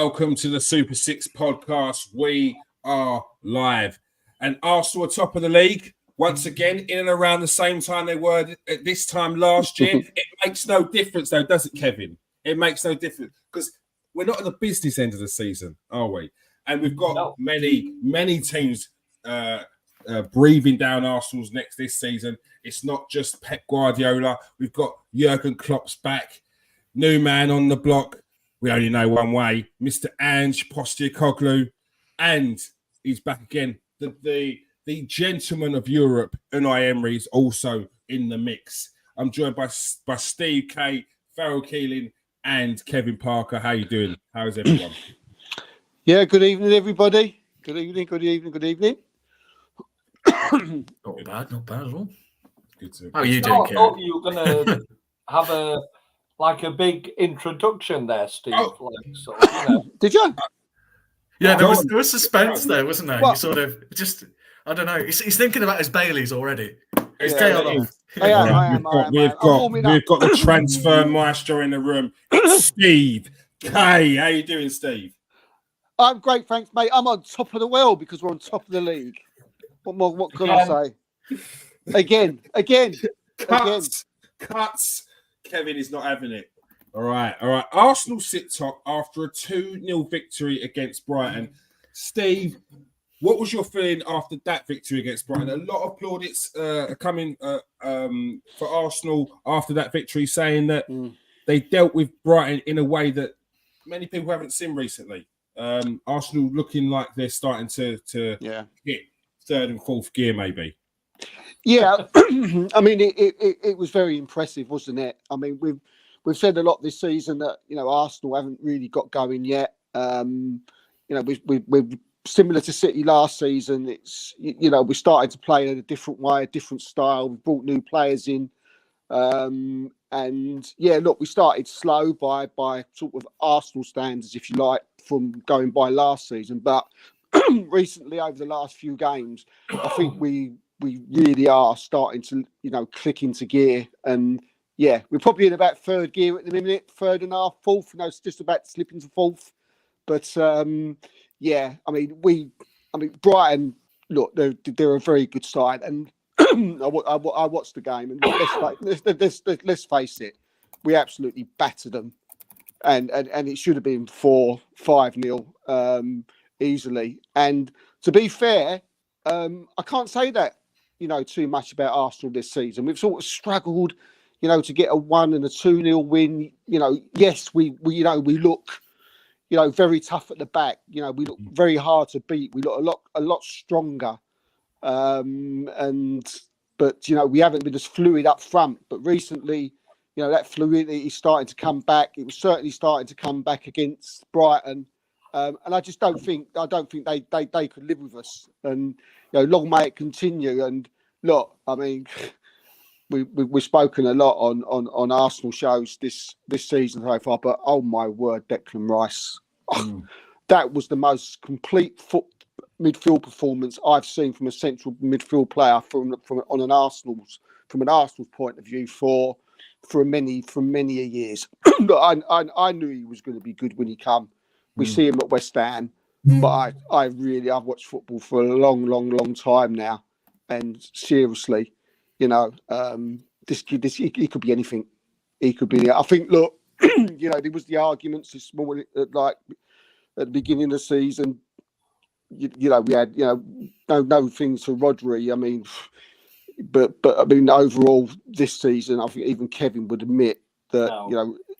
welcome to the Super Six podcast. We are live. And Arsenal are top of the league. Once again, in and around the same time they were at this time last year. It makes no difference, though, does it, Kevin? It makes no difference because we're not at the business end of the season, are we? And we've got many teams breathing down Arsenal's necks this season. It's not just Pep Guardiola. We've got Jurgen Klopp's back. New man on the block. We only know one way. Mr. Ange Postecoglou. And he's back again. The gentleman of Europe, Unai Emery, is also in the mix. I'm joined by Steve K, Farrell, Keerling, and Kevin Parker. How you doing? How's everyone? Yeah, good evening, everybody. Good evening. Not bad at all. Good to How are you doing, I thought you were going to have a big introduction there, Steve. Did you? Yeah, there was suspense there, wasn't there? What? You sort of just, I don't know. He's thinking about his Baileys already. It's Yeah, tail it off. I am. We've got the transfer maestro in the room, Steve K. How you doing, Steve? I'm great, thanks, mate. I'm on top of the world because we're on top of the league. What can I say? Again. Cuts. Kevin is not having it. All right. Arsenal sit top after a 2-0 victory against Brighton. Steve, what was your feeling after that victory against Brighton? A lot of plaudits are coming for Arsenal after that victory, saying that they dealt with Brighton in a way that many people haven't seen recently. Arsenal looking like they're starting to hit third and fourth gear, maybe. Yeah, I mean, it was very impressive, wasn't it? I mean, we've said a lot this season that Arsenal haven't really got going yet. We're similar to City last season. It's we started to play in a different way, a different style. We brought new players in, and look, we started slow by sort of Arsenal standards, if you like, from going by last season. But recently, over the last few games, I think we really are starting to click into gear. And we're probably in about third gear at the minute, third and a half, fourth. It's just about to slip into fourth. But I mean, Brighton. Look, they're a very good side, and I watched the game, and let's face it, we absolutely battered them, and it should have been 4-5-0 easily. And to be fair, I can't say that too much about Arsenal this season. We've sort of struggled, to get a 1 and a 2-0 win. Yes, we look, very tough at the back. We look very hard to beat. We look a lot stronger, but we haven't been as fluid up front. But recently, that fluidity is starting to come back. It was certainly starting to come back against Brighton, and I just don't think they could live with us. And long may it continue. And look, I mean, we've spoken a lot on Arsenal shows this season so far, but oh my word, Declan Rice, that was the most complete midfield performance I've seen from a central midfield player from an Arsenal's point of view for many years. I knew he was going to be good when he come. We see him at West Ham, but I've watched football for a long time now, and seriously, he could be anything. He could be. I think. Look, there was the arguments this morning, like at the beginning of the season. We had no things for Rodri. I mean, but I mean overall this season, I think even Kevin would admit that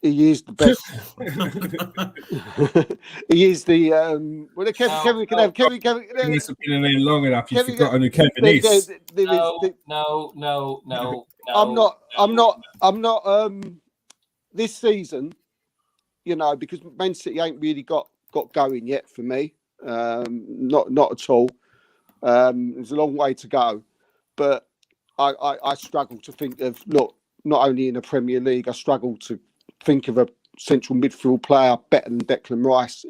he is the best. He is the Kevin can have Kevin. He's been in there long enough. You've forgotten who Kevin is. No. I'm not. This season, because Man City ain't really got going yet for me. Not at all. There's a long way to go, but I struggle to think of not only in the Premier League. I struggle to think of a central midfield player better than Declan Rice.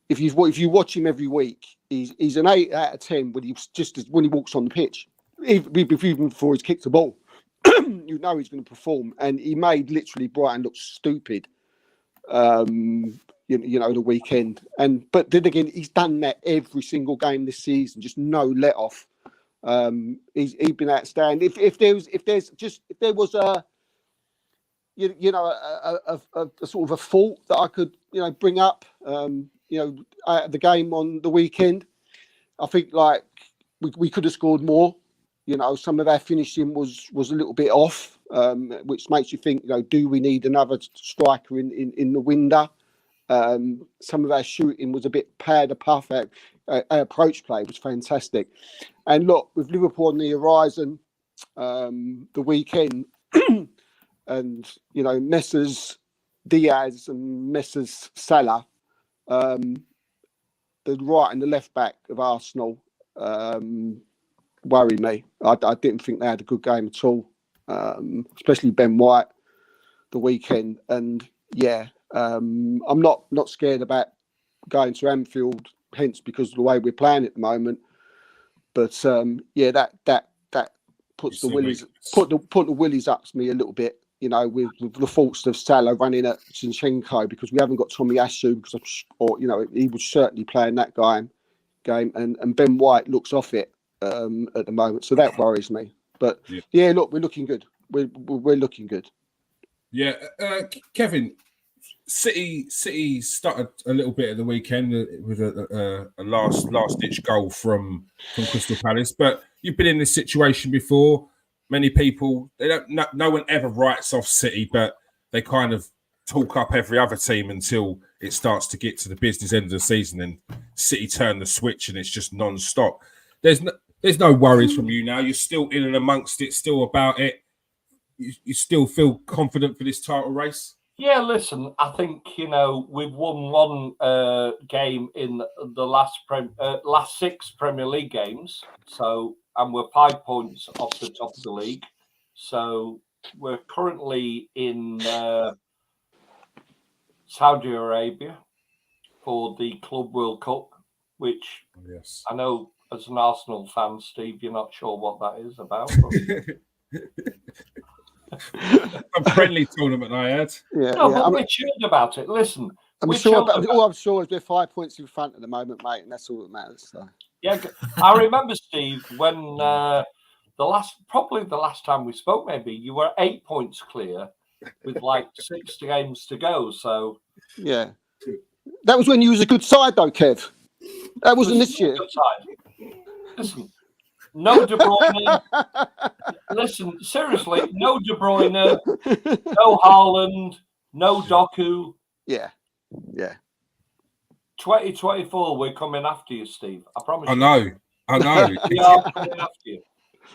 If you watch him every week, he's an 8 out of 10 when he walks on the pitch, even before he's kicked the ball. He's going to perform, and he made literally Brighton look stupid. the weekend. But then again, he's done that every single game this season, just no let off. He's been outstanding. If there was a sort of a fault that I could bring up, out of the game on the weekend, I think like we could have scored more. Some of our finishing was a little bit off, which makes you think, do we need another striker in the window? Some of our shooting was a bit pad a puff. Our approach play was fantastic. And look, with Liverpool on the horizon, the weekend, and Messrs Diaz and Messrs Salah, the right and the left back of Arsenal worry me. I didn't think they had a good game at all, especially Ben White the weekend. And I'm not scared about going to Anfield, hence because of the way we're playing at the moment. But that puts the willies up to me a little bit. With the faults of Salah running at Zinchenko, because we haven't got Tommy Asu, he was certainly playing that game, and Ben White looks off it at the moment, so that worries me. But look, we're looking good. We're looking good. Yeah, Kevin, City stuttered a little bit at the weekend with a last ditch goal from Crystal Palace, but you've been in this situation before. Many people, no one ever writes off City, but they kind of talk up every other team until it starts to get to the business end of the season, and City turn the switch and it's just non-stop. There's no worries from you now. You're still in and amongst it, still about it. You still feel confident for this title race? Yeah, listen, I think, we've won one game in the last 6 Premier League games. And we're 5 points off the top of the league. So we're currently in Saudi Arabia for the Club World Cup, which I know as an Arsenal fan, Steve, you're not sure what that is about. A friendly tournament I had. But we're cheered about it. Listen, all I'm sure is we're 5 points in front at the moment, mate, and that's all that matters. So. Yeah, I remember, Steve, when the last time we spoke, maybe you were 8 points clear with like 6 games to go. So yeah, that was when you was a good side, though, Kev. That wasn't this year. Listen, no De Bruyne. Listen, seriously, no De Bruyne, no Haaland, no Doku. Yeah. 2024, we're coming after you, Steve. I promise. I know. We are coming after you.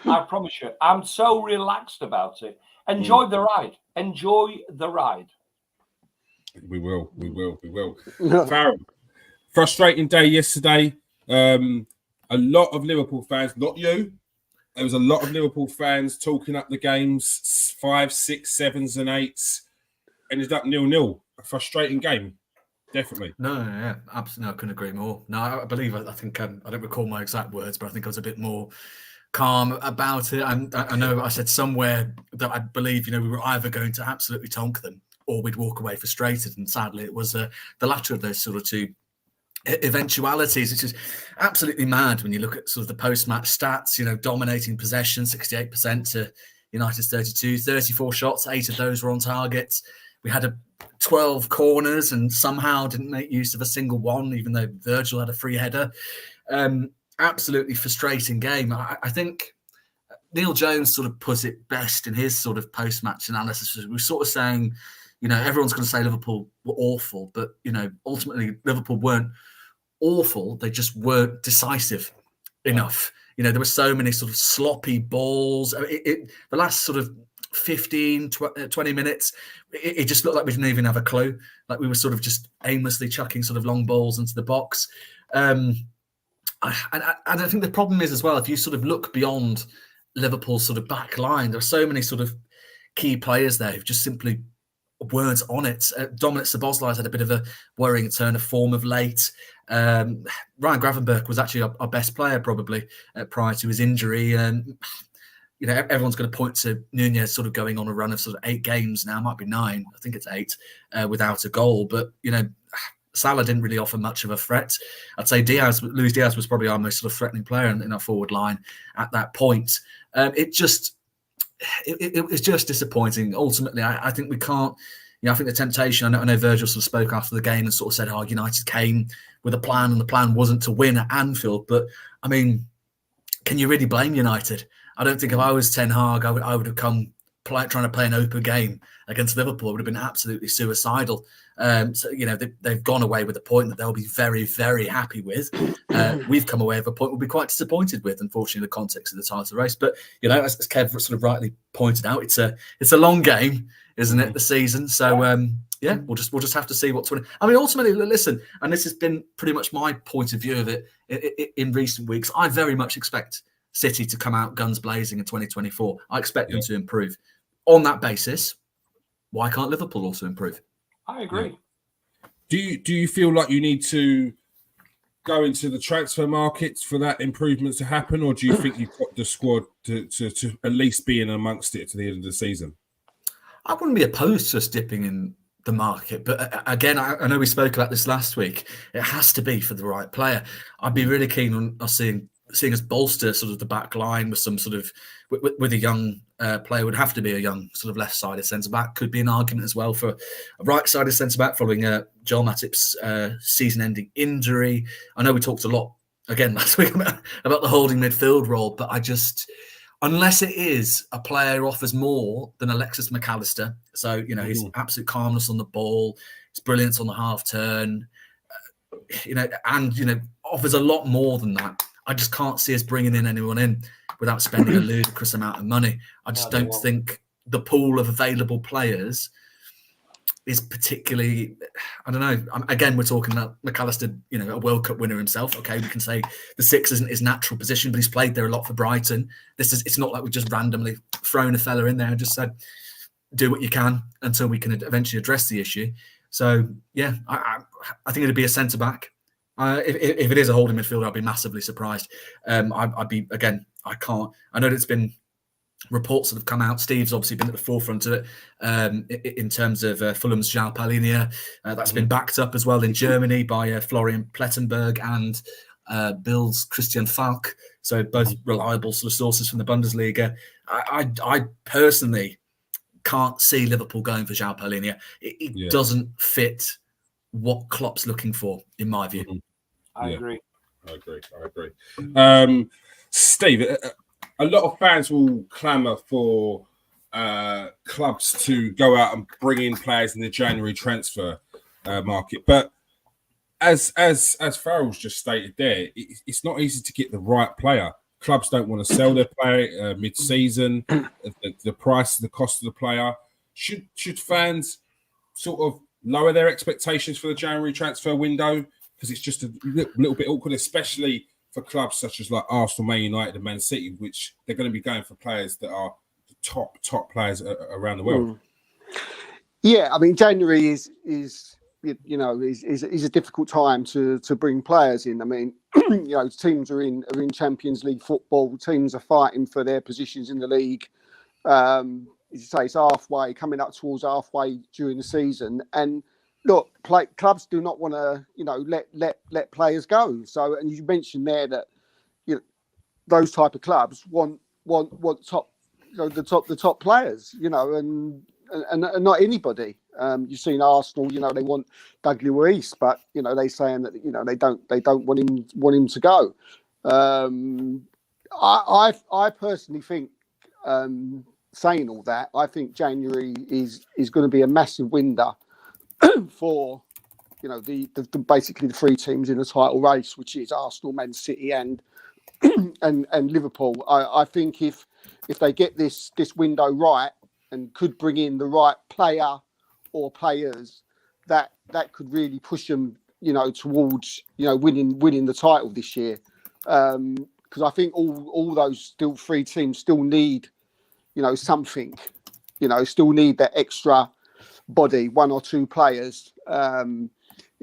I promise you. I'm so relaxed about it. Enjoy the ride. Enjoy the ride. We will. Farrell, frustrating day yesterday. A lot of Liverpool fans, not you. There was a lot of Liverpool fans talking up the games, 5, 6, 7s, and 8s. Ended up 0-0. A frustrating game. Definitely. No, absolutely. I couldn't agree more. No, I believe, I think, I don't recall my exact words, but I think I was a bit more calm about it. And I know I said somewhere that I believe, we were either going to absolutely tonk them or we'd walk away frustrated. And sadly, it was the latter of those sort of two eventualities. It's just absolutely mad when you look at sort of the post-match stats, dominating possession, 68% to United's 32, 34 shots, 8 of those were on target. We had 12 corners and somehow didn't make use of a single one, even though Virgil had a free header. Absolutely frustrating game. I think Neil Jones sort of put it best in his sort of post-match analysis. We were sort of saying, everyone's going to say Liverpool were awful, but, ultimately Liverpool weren't awful. They just weren't decisive enough. There were so many sort of sloppy balls. The last sort of 15, 20 minutes, it just looked like we didn't even have a clue. Like we were sort of just aimlessly chucking sort of long balls into the box. And I think the problem is as well, if you sort of look beyond Liverpool's sort of back line, there are so many sort of key players there who just simply weren't on it. Dominic Szoboszlai's had a bit of a worrying turn of form of late. Ryan Gravenberch was actually our best player probably prior to his injury. Everyone's going to point to Nunez sort of going on a run of sort of 8 games now, might be 9. I think it's 8 without a goal. But, Salah didn't really offer much of a threat. I'd say Luis Diaz was probably our most sort of threatening player in our forward line at that point. It was just disappointing. Ultimately, I think we can't. I think the temptation. I know Virgil sort of spoke after the game and sort of said, "Oh, United came with a plan, and the plan wasn't to win at Anfield." But I mean, can you really blame United? I don't think if I was Ten Hag, I would have come trying to play an open game against Liverpool. It would have been absolutely suicidal. So they've gone away with a point that they'll be very, very happy with. We've come away with a point we'll be quite disappointed with, unfortunately, in the context of the title race. But as Kev sort of rightly pointed out, it's a long game, isn't it? The season. So we'll just have to see what's. I mean, ultimately, listen, and this has been pretty much my point of view of it in recent weeks. I very much expect City to come out guns blazing in 2024. I expect them to improve. On that basis, why can't Liverpool also improve? I agree. Do you feel like you need to go into the transfer markets for that improvement to happen, or do you think you've got the squad to at least be in amongst it to the end of the season? I wouldn't be opposed to us dipping in the market, but again, I know we spoke about this last week. It has to be for the right player. I'd be really keen on us seeing us bolster sort of the back line with some sort of with a young player. Would have to be a young sort of left-sided centre-back. Could be an argument as well for a right-sided centre-back following Joel Matip's season-ending injury. I know we talked a lot again last week about the holding midfield role, but unless it is a player who offers more than Alexis McAllister, so his absolute calmness on the ball, his brilliance on the half turn, and offers a lot more than that. I just can't see us bringing in anyone in without spending a ludicrous amount of money. I just don't think the pool of available players is particularly. I don't know. Again, we're talking about McAllister, a World Cup winner himself. Okay, we can say the 6 isn't his natural position, but he's played there a lot for Brighton. It's not like we've just randomly thrown a fella in there and just said, do what you can until we can eventually address the issue. So, yeah, I think it'd be a centre-back. If it is a holding midfielder, I'd be massively surprised. I'd be, again, I can't. I know there's been reports that have come out. Steve's obviously been at the forefront of it in terms of Fulham's João Palhinha. That's been backed up as well in Germany by Florian Plettenberg and Bill's Christian Falk. So both reliable sort of sources from the Bundesliga. I personally can't see Liverpool going for João Palhinha. It doesn't fit what Klopp's looking for, in my view. I agree. Steve, a lot of fans will clamour for clubs to go out and bring in players in the January transfer market, but as Farrell's just stated there, it's not easy to get the right player. Clubs don't want to sell their player mid-season. The price, the cost of the player. Should fans sort of lower their expectations for the January transfer window because it's just a little bit awkward, especially for clubs such as like Arsenal, Man United, and Man City, which they're going to be going for players that are the top players around the world. Yeah, I mean January is a difficult time to bring players in. I mean, teams are in Champions League football. Teams are fighting for their positions in the league. As you say, it's coming up towards halfway during the season. And look, clubs do not want to, let players go. So, and you mentioned there that, those type of clubs want top, the top players, and not anybody. You've seen Arsenal, they want Doug Luiz, but they're saying that they don't want him to go. I personally think. Saying all that, I think January is going to be a massive window for the basically the 3 teams in the title race, which is Arsenal, Man City, and Liverpool. I think if they get this window right and could bring in the right player or players, that could really push them towards winning the title this year. Because I think all those 3 teams still need. Something, still need that extra body, 1 or 2 players.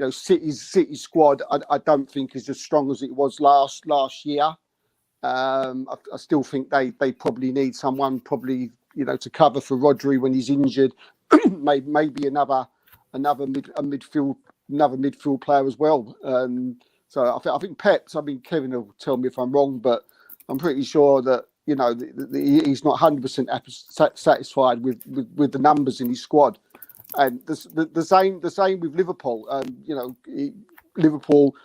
City's squad, I don't think is as strong as it was last year. I still think they probably need someone to cover for Rodri when he's injured. maybe another midfield another midfield player as well. So I think Pep's. I mean, Kevin will tell me if I'm wrong, but I'm pretty sure that he's not 100% satisfied with the numbers in his squad. And the same with Liverpool. Liverpool.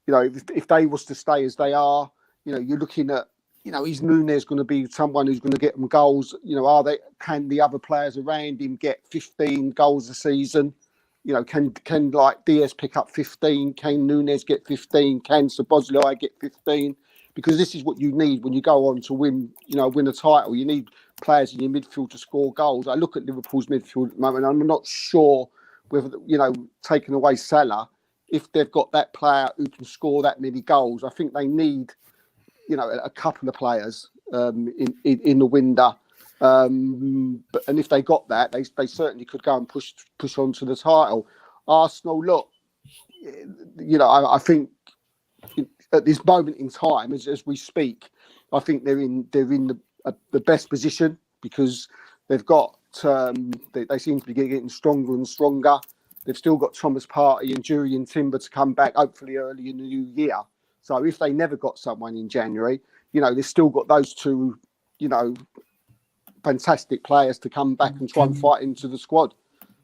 If they was to stay as they are, you're looking at, is Núñez going to be someone who's going to get them goals? Can the other players around him get 15 goals a season? Can like Diaz pick up 15? Can Núñez get 15? Can Szoboszlai get 15? Because this is what you need when you go on to win a title. You need players in your midfield to score goals. I look at Liverpool's midfield at the moment, and I'm not sure whether, taking away Salah, if they've got that player who can score that many goals. I think they need, a couple of players in the window. And if they got that, they certainly could go and push on to the title. Arsenal, look, I think at this moment in time, as we speak, I think they're in the best position because they've got they seem to be getting stronger and stronger. They've still got Thomas Partey and Jurriën Timber to come back, hopefully early in the new year. So if they never got someone in January, they've still got those two, fantastic players to come back and try and fight into the squad.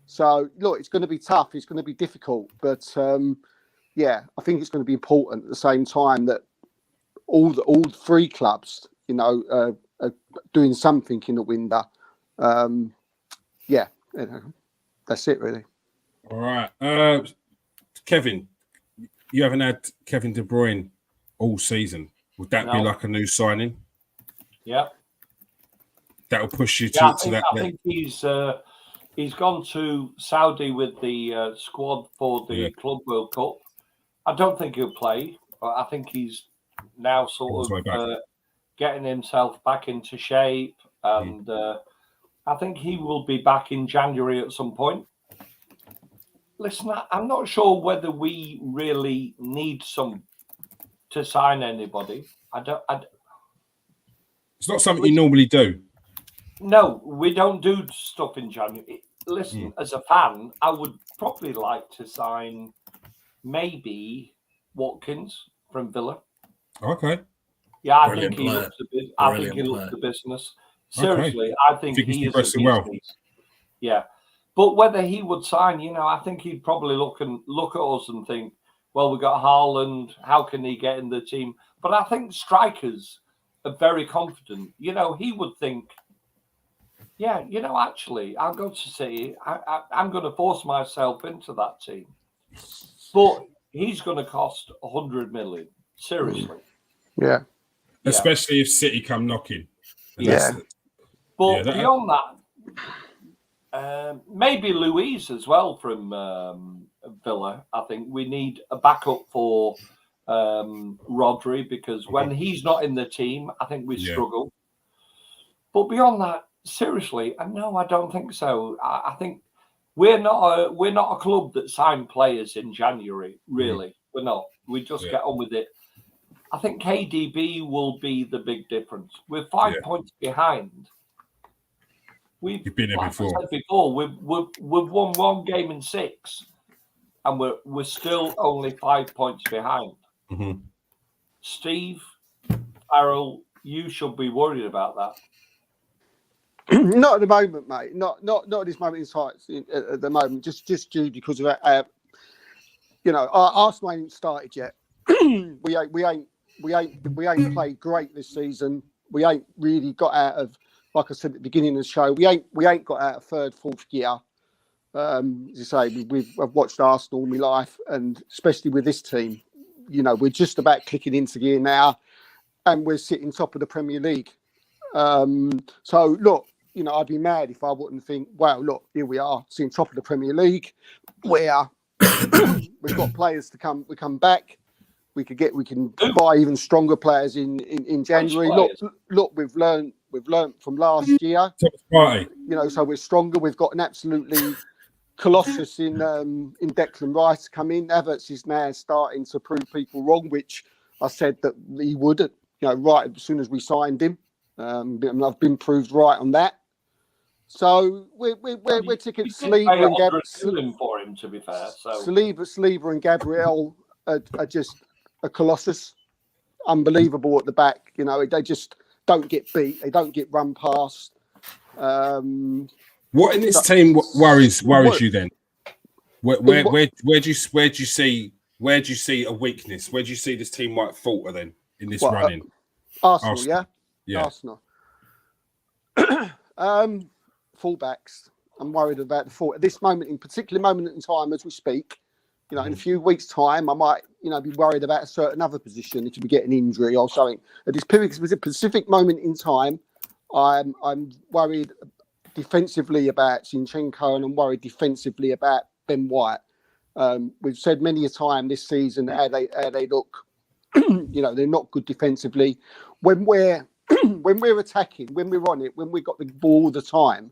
So look, it's going to be tough. It's going to be difficult, but I think it's going to be important at the same time that all three clubs, are doing something in the window. That's it really. All right, Kevin, you haven't had Kevin De Bruyne all season. Would that be like a new signing? Yeah. That'll push you I think he's gone to Saudi with the squad for the Club World Cup. I don't think he'll play, but I think he's now sort of getting himself back into shape, and I think he will be back in January at some point. Listen, I'm not sure whether we really need to sign anybody. It's not something you normally do. No, we don't do stuff in January. Listen, as a fan, I would probably like to sign maybe Watkins from Villa. Okay. Yeah, I think he looks the business. Seriously, I think he is a well. Yeah. But whether he would sign, I think he'd probably look at us and think, well, we've got Haaland. How can he get in the team? But I think strikers are very confident. He would think, yeah, actually, I'll go to City. I'm going to force myself into that team. But he's going to cost 100 million. Seriously. Yeah. Especially if City come knocking. But beyond that, maybe Luiz as well from Villa. I think we need a backup for Rodri because when he's not in the team, I think we struggle. But beyond that, seriously, no, I don't think so. I think we're not a club that sign players in January. Really, we're not. We just get on with it. I think KDB will be the big difference. We're 5 points behind. You've been there before. We've won one game in 6, and we're still only 5 points behind. Mm-hmm. Steve, Farrell, you should be worried about that. Not at the moment, mate. Not at this moment in time. At the moment, just due because of our Arsenal ain't started yet. we ain't played great this season. We ain't really got out of, like I said at the beginning of the show, we ain't got out of third, fourth gear. As you say, I've watched Arsenal all my life, and especially with this team, we're just about clicking into gear now, and we're sitting top of the Premier League. So look, I'd be mad if I wouldn't think, wow, look, here we are, sitting top of the Premier League, where we've got players to come. We come back. We can buy even stronger players in January. Look, we've learned from last year. So we're stronger. We've got an absolutely colossus in Declan Rice to come in. Havertz is now starting to prove people wrong, which I said that he would. Right as soon as we signed him, and I've been proved right on that. So we're taking Saliba and Gabriel for him, to be fair. So Saliba and Gabriel are just a colossus, unbelievable at the back. You know, they just don't get beat. They don't get run past. What in this team worries you then? Where do you see a weakness? Where do you see this team might falter then in this running? Arsenal, yeah. Arsenal. Fullbacks. I'm worried about the full at this particular moment in time as we speak. You know, in a few weeks' time, I might, be worried about a certain other position if we get an injury or something. At this specific moment in time, I'm worried defensively about Zinchenko, and I'm worried defensively about Ben White. We've said many a time this season how they look. They're not good defensively. When we're attacking, when we're on it, when we've got the ball all the time,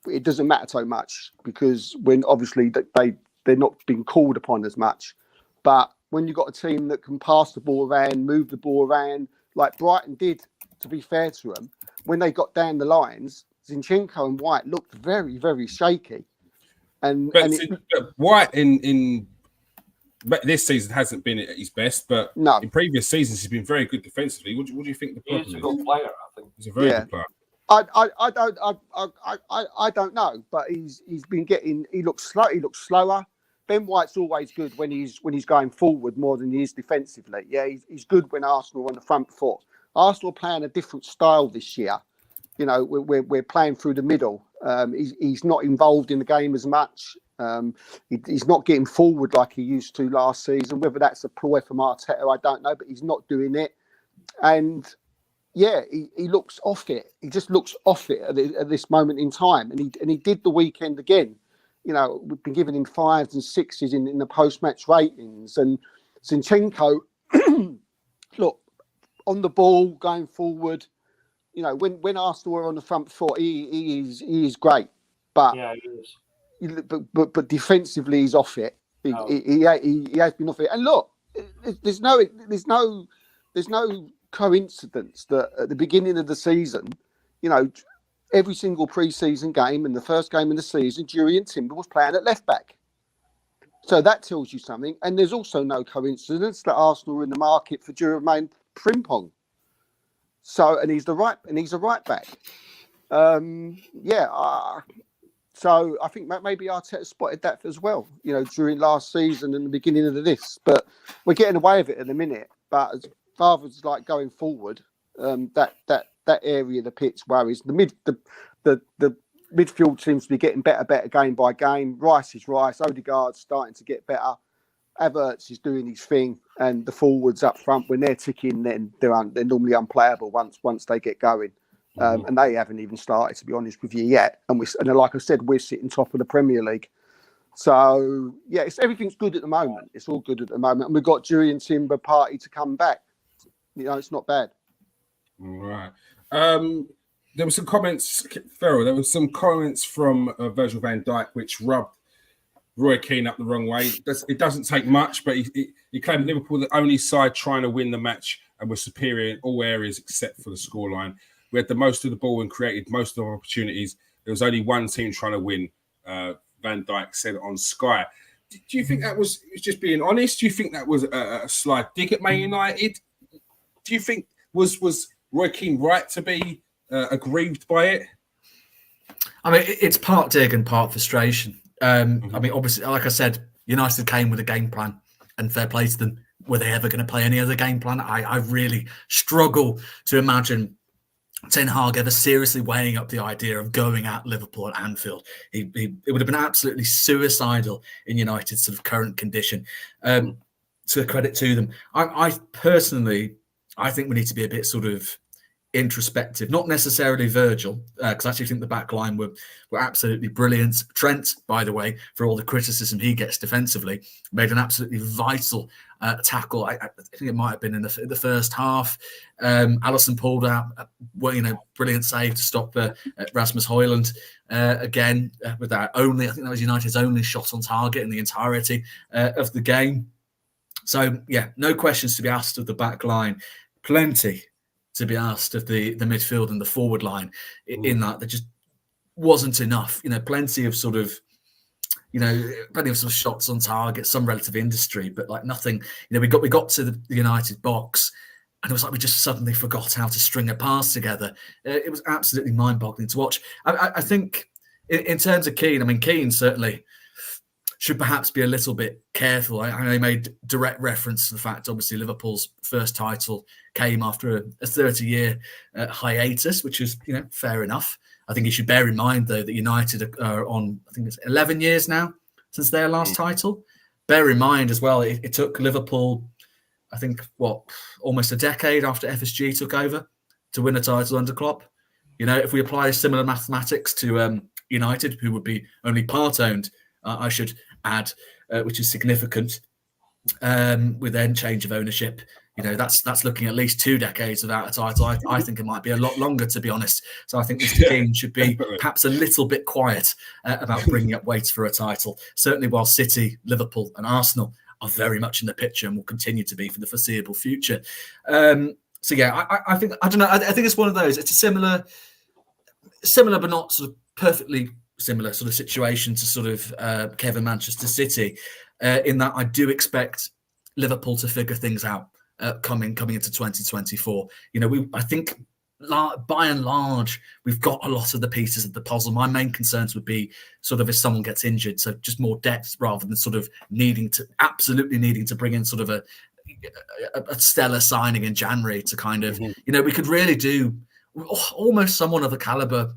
it doesn't matter so much because when obviously they're not being called upon as much. But when you've got a team that can pass the ball around, move the ball around, like Brighton did, to be fair to them, when they got down the lines, Zinchenko and White looked very, very shaky. But White in this season hasn't been at his best, but in previous seasons he's been very good defensively. What do you think the problem is? He's a good player, I think. He's a very good player. I don't know, but he's been getting. He looks slow. He looks slower. Ben White's always good when he's going forward more than he is defensively. Yeah, he's good when Arsenal are on the front foot. Arsenal are playing a different style this year. We're playing through the middle. He's not involved in the game as much. He's not getting forward like he used to last season. Whether that's a ploy from Arteta, I don't know, but he's not doing it. And he looks off it. He just looks off it at this moment in time. And he did the weekend again. We've been giving him 5s and 6s in the post-match ratings. And Zinchenko, look, on the ball, going forward, when Arsenal are on the front foot, he is great. But he is. But defensively, he's off it. He has been off it. And look, there's no coincidence that at the beginning of the season, every single pre-season game and the first game of the season, Kieron Stewart was playing at left back. So that tells you something. And there's also no coincidence that Arsenal are in the market for Jermaine Frimpong. So he's a right back. So I think maybe Arteta spotted that as well, during last season and the beginning of this. But we're getting away with it in a minute. But as far as like going forward, that area of the pitch worries. The midfield seems to be getting better game by game. Rice is Rice. Odegaard's starting to get better. Havertz is doing his thing, and the forwards up front, when they're ticking, then they're normally unplayable once they get going. And they haven't even started, to be honest with you, yet. And like I said, we're sitting top of the Premier League. So everything's good at the moment. It's all good at the moment, and we've got Kieron Stewart party to come back. It's not bad. All right. There were some comments, Farrell. There were some comments from Virgil van Dijk which rubbed Roy Keane up the wrong way. It doesn't take much, but he claimed Liverpool the only side trying to win the match and were superior in all areas except for the scoreline. We had the most of the ball and created most of the opportunities. There was only one team trying to win. Van Dijk said on Sky. Do you think that was just being honest? Do you think that was a slight dig at Man United? Do you think was Roy Keane right to be aggrieved by it? I mean, it's part dig and part frustration. I mean, obviously, like I said, United came with a game plan, and fair play to them. Were they ever going to play any other game plan? I really struggle to imagine Ten Hag ever seriously weighing up the idea of going at Liverpool at Anfield. It would have been absolutely suicidal in United's sort of current condition. To credit to them, I personally think we need to be a bit sort of introspective, not necessarily Virgil, because I actually think the back line were absolutely brilliant. Trent, by the way, for all the criticism he gets defensively, made an absolutely vital tackle. I think it might have been in the first half. Alisson pulled out, brilliant save to stop Rasmus Højlund again with that I think that was United's only shot on target in the entirety of the game. So, no questions to be asked of the back line. Plenty to be asked of the midfield and the forward line. In that there just wasn't enough. Plenty of sort of shots on target, some relative industry, but like nothing. We got to the United box, and it was like we just suddenly forgot how to string a pass together. It was absolutely mind-boggling to watch. I think in terms of Keane, Keane certainly should perhaps be a little bit careful. I know he made direct reference to the fact, obviously, Liverpool's first title came after a 30-year hiatus, which is, fair enough. I think you should bear in mind, though, that United are on, I think it's 11 years now since their last title. Bear in mind as well, it took Liverpool, I think, almost a decade after FSG took over to win a title under Klopp. If we apply similar mathematics to United, who would be only part-owned, I should add, which is significant, with then change of ownership. That's looking at least 2 decades without a title. I think it might be a lot longer, to be honest. So I think Mr. Keane should be perhaps a little bit quiet about bringing up weights for a title. Certainly while City, Liverpool and Arsenal are very much in the picture and will continue to be for the foreseeable future. I think, I don't know, I think it's one of those. It's a similar but not sort of perfectly similar sort of situation to sort of Kevin Manchester City, in that I do expect Liverpool to figure things out coming into 2024. I think by and large we've got a lot of the pieces of the puzzle. My main concerns would be sort of if someone gets injured, so just more depth rather than sort of absolutely needing to bring in sort of a stellar signing in January to kind of we could really do almost someone of the caliber,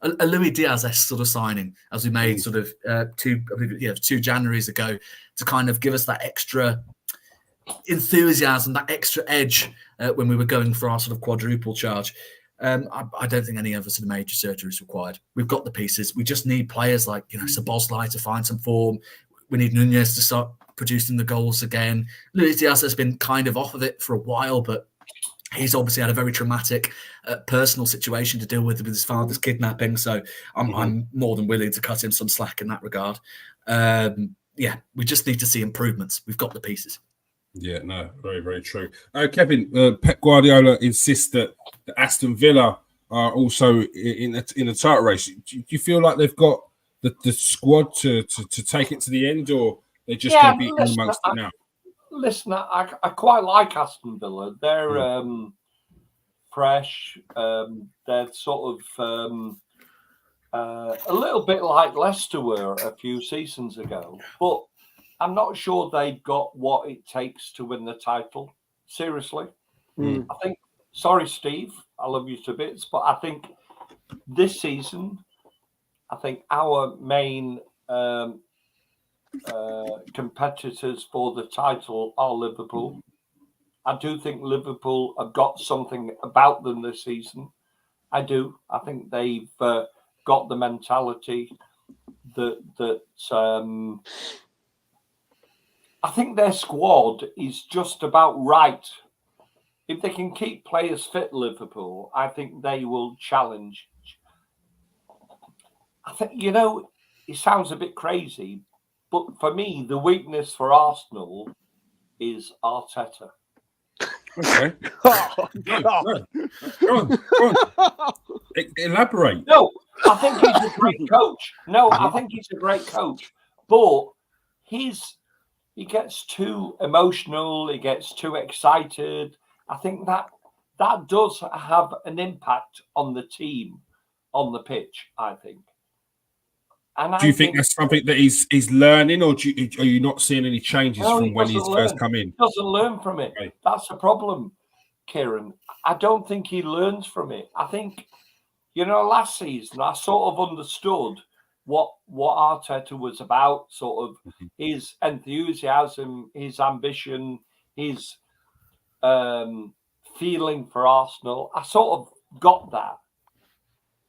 a Luis Diaz-esque sort of signing, as we made sort of 2 Januaries ago, to kind of give us that extra enthusiasm, that extra edge when we were going for our sort of quadruple charge. I don't think any other sort of major surgery is required. We've got the pieces. We just need players like Szoboszlai to find some form. We need Nunez to start producing the goals again. Luis Diaz has been kind of off of it for a while, but he's obviously had a very traumatic personal situation to deal with his father's kidnapping. So I'm more than willing to cut him some slack in that regard. We just need to see improvements. We've got the pieces. Yeah, no, very, very true. Kevin, Pep Guardiola insists that Aston Villa are also in the title race. Do you feel like they've got the squad to take it to the end, or they're just going to be in amongst it now? Listen, I quite like Aston Villa. They're fresh. They're sort of a little bit like Leicester were a few seasons ago, but I'm not sure they've got what it takes to win the title. Seriously. I think, sorry, Steve, I love you to bits, but I think this season, I think our main competitors for the title are Liverpool. I do think Liverpool have got something about them this season. I do. I think they've got the mentality that I think their squad is just about right. If they can keep players fit, Liverpool, I think they will challenge. I think, it sounds a bit crazy, but for me, the weakness for Arsenal is Arteta. Okay. Go on. Elaborate. No, I think he's a great coach. I think he's a great coach, but he gets too emotional. He gets too excited. I think that does have an impact on the team, on the pitch, I think. And do you think that's something that he's learning, or are you not seeing any changes from when he's first come in? He doesn't learn from it. Right. That's the problem, Kieran. I don't think he learns from it. I think, last season, I sort of understood what Arteta was about, sort of his enthusiasm, his ambition, his feeling for Arsenal. I sort of got that.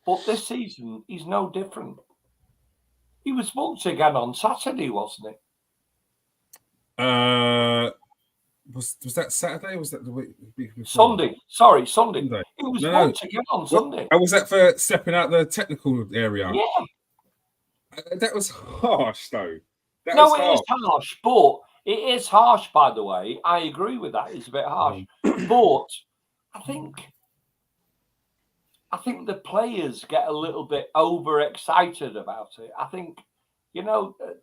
But this season, he's no different. He was booked again on Saturday, wasn't it? Was that Saturday? Or was that the week before? Sunday. Sorry, Sunday. He was booked again on Sunday. Was that for stepping out the technical area? Yeah. That was harsh, though. It is harsh, but it is harsh, by the way. I agree with that. It's a bit harsh. But I think I think the players get a little bit overexcited about it. I think,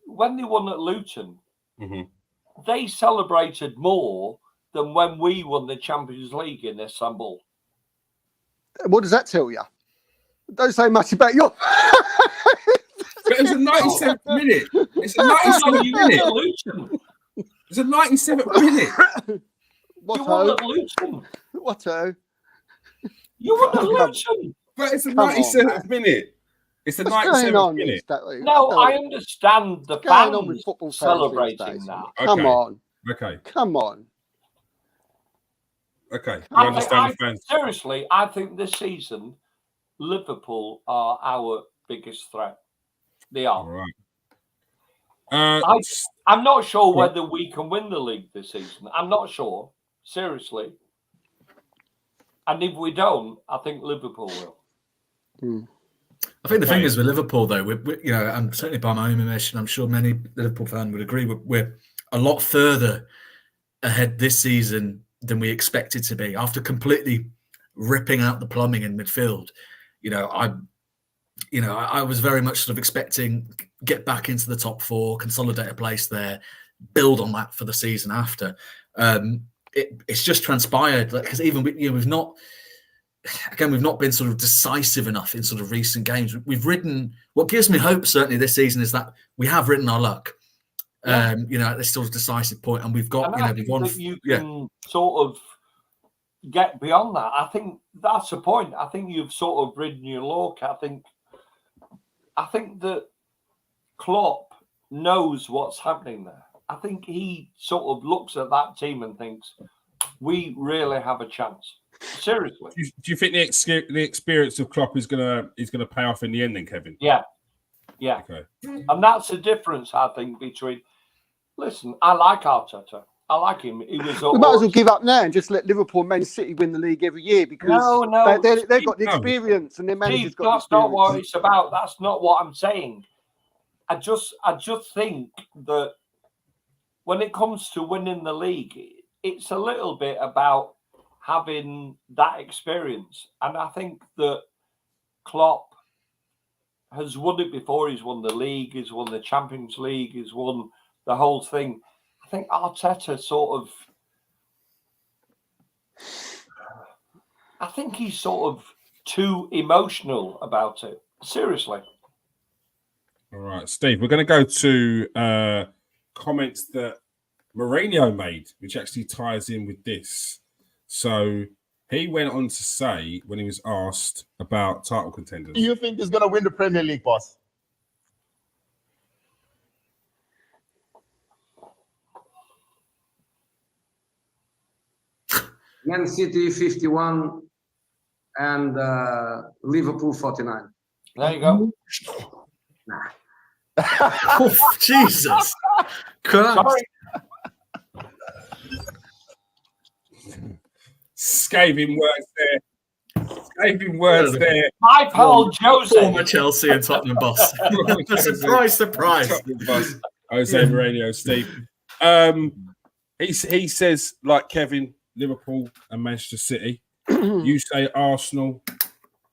when they won at Luton, they celebrated more than when we won the Champions League in Istanbul. What does that tell you? Don't say much about your. But it was a 97th minute. It's a 97th minute. It's a 97th minute. You won at Luton. What? You won at Luton. But it's a 97th minute. It's a 97th minute. No, I understand the fans celebrating that. Come on. Okay. Come on. Okay. You understand the fans. Seriously, I think this season, Liverpool are our biggest threat. They are. All right. I'm not sure whether we can win the league this season. I'm not sure. Seriously. And if we don't, I think Liverpool will. I think the thing is with Liverpool, though, and certainly by my own admission, I'm sure many Liverpool fans would agree, we're a lot further ahead this season than we expected to be after completely ripping out the plumbing in midfield. I was very much sort of expecting get back into the top four, consolidate a place there, build on that for the season after. It's just transpired because even we've not been sort of decisive enough in sort of recent games. We've ridden what gives me hope certainly this season is that we have ridden our luck. At this sort of decisive point, and we've got we've won. You can sort of get beyond that. I think that's the point. I think you've sort of ridden your luck. I think that Klopp knows what's happening there. I think he sort of looks at that team and thinks, we really have a chance. Seriously. Do you think the experience of Klopp is gonna pay off in the end then, Kevin? Yeah. Okay. And that's the difference, I think, between... Listen, I like Arteta. I like him. He was. We might as well give up now and just let Liverpool, Man City win the league every year because they've got the experience and their manager's got the experience. That's not what it's about. That's not what I'm saying. I just think that when it comes to winning the league, it's a little bit about having that experience. And I think that Klopp has won it before. He's won the league. He's won the Champions League. He's won the whole thing. I think Arteta I think he's sort of too emotional about it. Seriously. All right, Steve, we're going to go to comments that Mourinho made, which actually ties in with this. So he went on to say, when he was asked about title contenders, do you think he's going to win the Premier League, boss? Man City 51 and Liverpool 49. There you go. Nah. Oh, Jesus Christ. Sorry. Scathing words there. My pal Jose. Former Chelsea and Tottenham boss. Surprise. Jose Mourinho, Steve. He says, like Kevin, Liverpool and Manchester City. You say Arsenal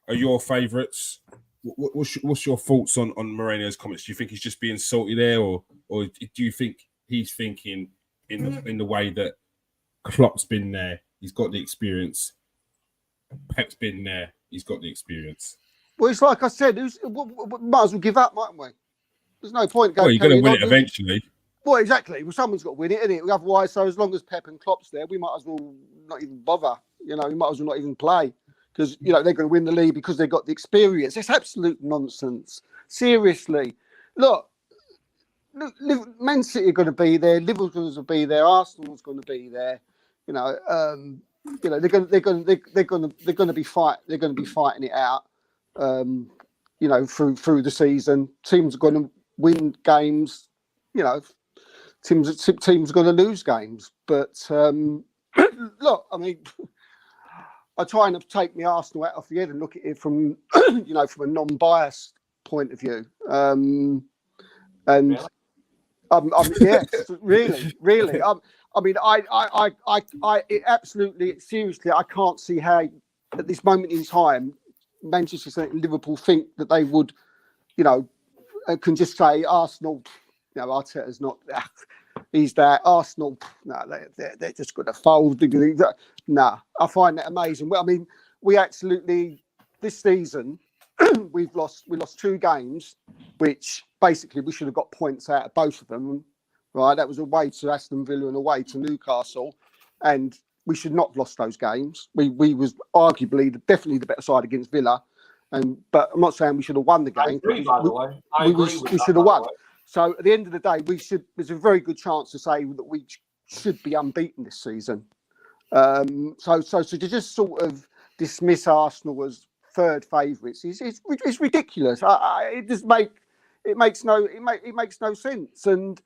are your favourites. What's your thoughts on Mourinho's comments? Do you think he's just being salty there, or do you think he's thinking in the way that Klopp's been there, he's got the experience, Pep's been there, he's got the experience? Well, it's like I said, might as well give up, mightn't we? There's no point going. Well, you're going to win it eventually. Well, exactly. Well, someone's got to win it, isn't it? Otherwise, so as long as Pep and Klopp's there, we might as well not even bother. We might as well not even play because they're going to win the league because they've got the experience. It's absolute nonsense. Seriously, look, Man City are going to be there, Liverpool's going to be there, Arsenal's going to be there. They're going to be fighting it out. Through the season, teams are going to win games. Teams are going to lose games. But look, I mean, I try and take my Arsenal out off the head and look at it from from a non-biased point of view. Really. I mean, I absolutely, seriously, I can't see how at this moment in time Manchester City and Liverpool think that they would, you know, can just say Arsenal, you know, Arteta's not, he's there. Arsenal, no, they're just going to fold. No, I find that amazing. Well, I mean, we absolutely, this season, we lost 2 games, which basically we should have got points out of both of them. Right, that was away to Aston Villa and away to Newcastle, and we should not have lost those games. We was arguably definitely the better side against Villa, but I'm not saying we should have won the game. I agree, by the way. We should have won. So at the end of the day, there's a very good chance to say that we should be unbeaten this season. So to just sort of dismiss Arsenal as third favourites is ridiculous. It makes no sense. And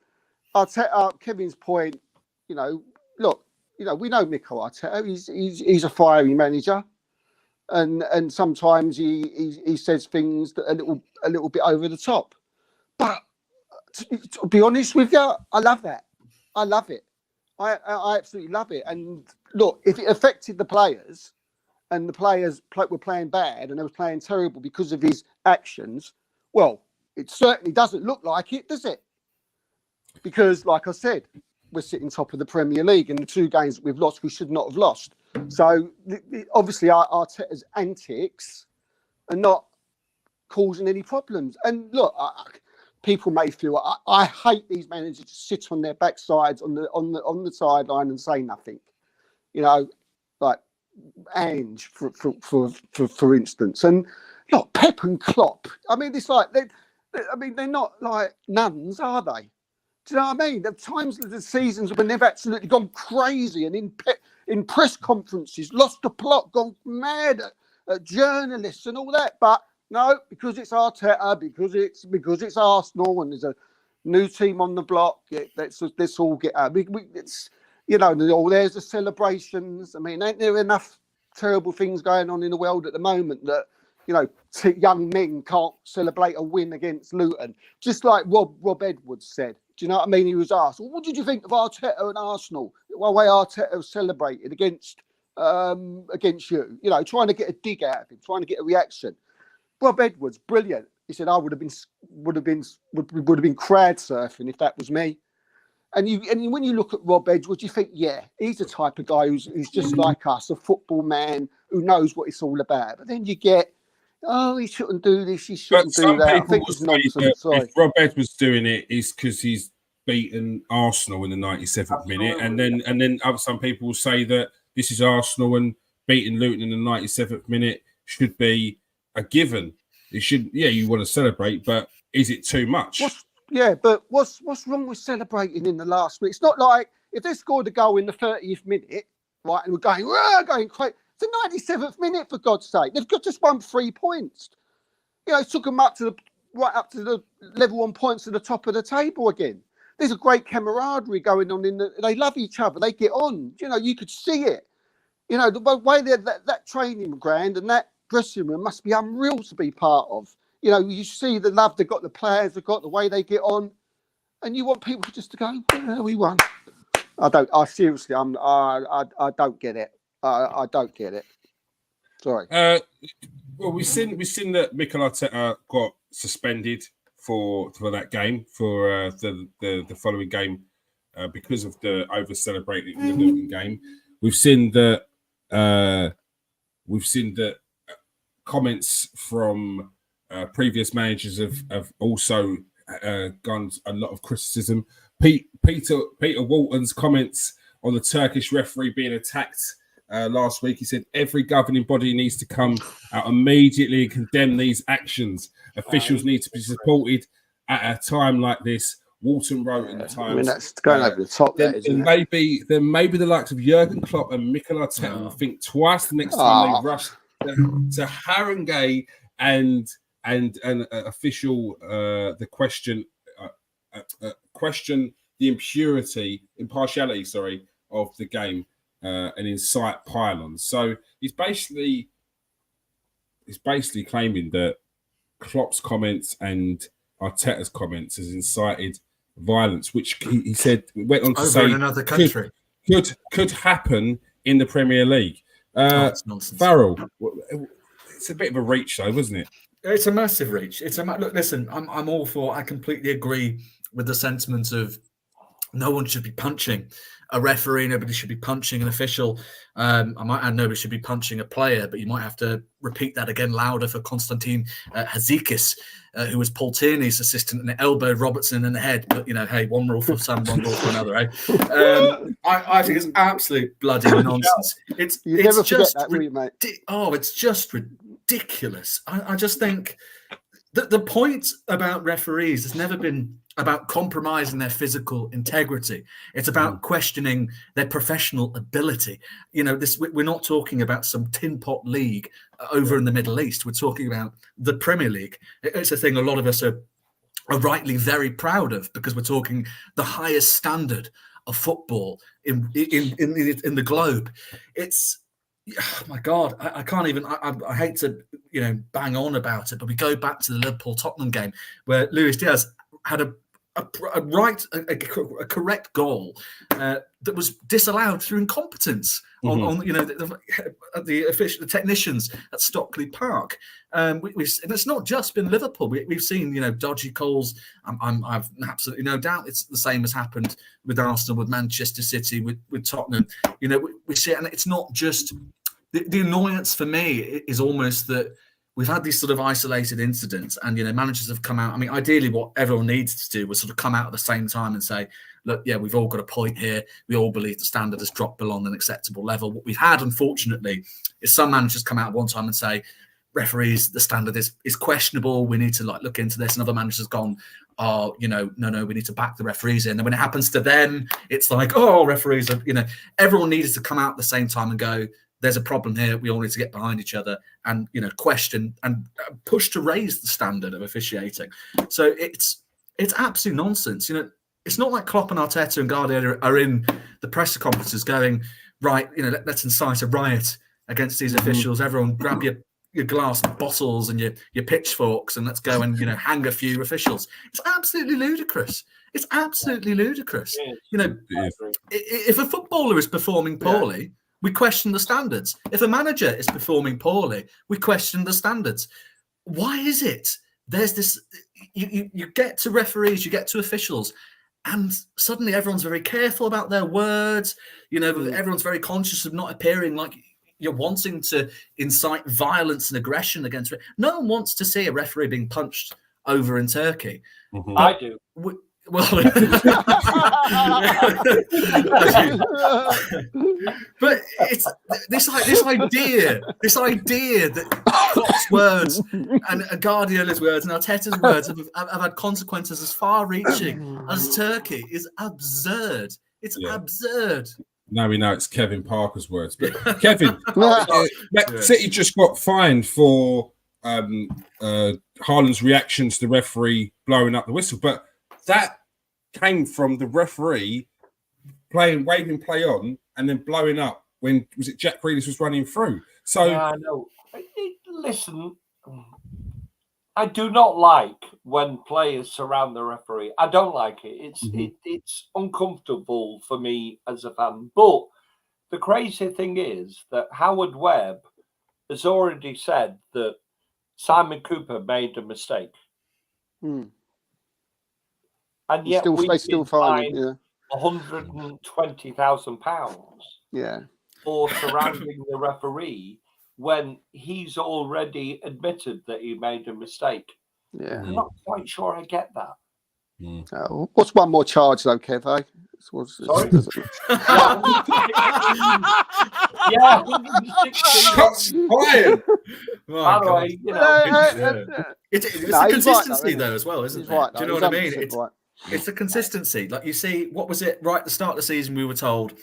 I'll take Kevin's point. You know, look, you know, we know Mikel Arteta. He's a fiery manager, and sometimes he says things that are a little bit over the top. But to be honest with you, I love that. I love it. I absolutely love it. And look, if it affected the players, and the players were playing bad and they were playing terrible because of his actions, well, it certainly doesn't look like it, does it? Because, like I said, we're sitting top of the Premier League, and the 2 games that we've lost, we should not have lost. So, obviously, Arteta's antics are not causing any problems. And look, people may feel I hate these managers to sit on their backsides on the sideline and say nothing. You know, like Ange, for instance, and look, Pep and Klopp. I mean, it's like they're not like nuns, are they? Do you know what I mean? There are times of the seasons when they've absolutely gone crazy and in press conferences, lost the plot, gone mad at journalists and all that. But no, because it's Arteta, because it's Arsenal, and there's a new team on the block. Let's all get out. It's, you know, there's the celebrations. I mean, ain't there enough terrible things going on in the world at the moment that, you know, young men can't celebrate a win against Luton? Just like Rob Edwards said. Do you know what I mean? He was asked, well, what did you think of Arteta and Arsenal? The way Arteta celebrated against you, you know, trying to get a dig out of him, trying to get a reaction. Rob Edwards, brilliant. He said, I would have been crowd surfing if that was me. And when you look at Rob Edwards, you think, yeah, he's the type of guy who's just like us, a football man who knows what it's all about. But then you get, oh, he shouldn't do this, he shouldn't do that. I think it's nonsense. If Rob Edwards doing it is because he's beaten Arsenal in the 97th minute, and then some people will say that this is Arsenal and beating Luton in the 97th minute should be a given. It should, yeah, you want to celebrate, but is it too much? But what's wrong with celebrating in the last minute? It's not like if they scored a goal in the 30th minute, right, and we're going crazy. It's the 97th minute, for God's sake. They've just won 3 points. You know, it took them right up to the level 1 points to the top of the table again. There's a great camaraderie going on they love each other. They get on. You know, you could see it. You know, the way that training ground and that dressing room must be unreal to be part of. You know, you see the love they've got, the players they've got, the way they get on, and you want people just to go, yeah, we won. I seriously, I don't get it. I don't get it. Sorry. Well, we've seen that Mikel Arteta got suspended for that game, for the following game, because of the over celebrating the Luton game. We've seen that comments from previous managers have also gone a lot of criticism. Peter Walton's comments on the Turkish referee being attacked last week. He said every governing body needs to come out immediately and condemn these actions. Officials need to be supported at a time like this. Walton wrote in the Times. I mean, that's going over the top. Then maybe the likes of Jurgen Klopp and Mikel Arteta will think twice the next time they rush to harangue and official the question the impartiality of the game and incite pylons. So he's basically claiming that Klopp's comments and Arteta's comments has incited violence, which he said went on to say in another country could happen in the Premier League. That's nonsense. Farrell, It's a bit of a reach, though, wasn't it? It's a massive reach. Look. Listen, I'm all for. I completely agree with the sentiment of no one should be punching a referee. Nobody should be punching an official. I might add nobody should be punching a player, but you might have to repeat that again louder for Konstantin Hazikis, who was Paul Tierney's assistant and elbowed Robertson in the head. But, hey, one rule for some, one rule for another, eh? I think it's absolute bloody nonsense. It's never just forget that, will you, mate? it's just ridiculous. I just think that the point about referees has never been about compromising their physical integrity. It's about questioning their professional ability. We're not talking about some tin pot league over in the Middle East. We're talking about the Premier League. It's a thing a lot of us are rightly very proud of, because we're talking the highest standard of football in the globe. It's, oh my God, I can't even. I hate to bang on about it, but we go back to the Liverpool Tottenham game where Luis Diaz had a correct goal that was disallowed through incompetence on the technicians at Stockley Park. And it's not just been Liverpool. We've seen dodgy calls. I've absolutely no doubt it's the same has happened with Arsenal, with Manchester City, with Tottenham. We see it, and it's not just the annoyance for me is almost that we've had these sort of isolated incidents, and managers have come out. I mean, ideally, what everyone needs to do was sort of come out at the same time and say, "Look, yeah, we've all got a point here. We all believe the standard has dropped below an acceptable level." What we've had, unfortunately, is some managers come out at one time and say, "Referees, the standard is questionable. We need to look into this." And other managers have gone, "Oh, no, we need to back the referees in." And when it happens to them, it's like, "Oh, referees are." Everyone needs to come out at the same time and go, "There's a problem here. We all need to get behind each other and question and push to raise the standard of officiating." So it's absolute nonsense. It's not like Klopp and Arteta and Guardiola are in the press conferences going, "Right, let's incite a riot against these officials. Everyone grab your glass bottles and your pitchforks and let's go and hang a few officials." It's absolutely ludicrous. It's absolutely ludicrous. If a footballer is performing poorly, we question the standards. If a manager is performing poorly, we question the standards. Why is it? There's this, you get to referees, you get to officials, and suddenly everyone's very careful about their words. Everyone's very conscious of not appearing like you're wanting to incite violence and aggression against it. No one wants to see a referee being punched over in Turkey. I do. But it's this idea that Klopp's words and Guardiola's words and Arteta's words have had consequences as far-reaching as Turkey is absurd. It's absurd. Now we know it's Kevin Parker's words. But Kevin, City just got fined for Haaland's reaction to the referee blowing up the whistle, but that came from the referee waving play on and then blowing up when Jack Grealish was running through. So yeah, I know. Listen, I do not like when players surround the referee. I don't like it. It's uncomfortable for me as a fan. But the crazy thing is that Howard Webb has already said that Simon Cooper made a mistake. And yet they still find £120,000 for surrounding the referee when he's already admitted that he made a mistake. Yeah. I'm not quite sure I get that. What's one more charge though, Kev? Sorry? Yeah. Shots fired. By the way, It's a consistency though as well, isn't it? Right, do you know what I mean? It's a consistency. Like you see, what was it right at the start of the season? We were told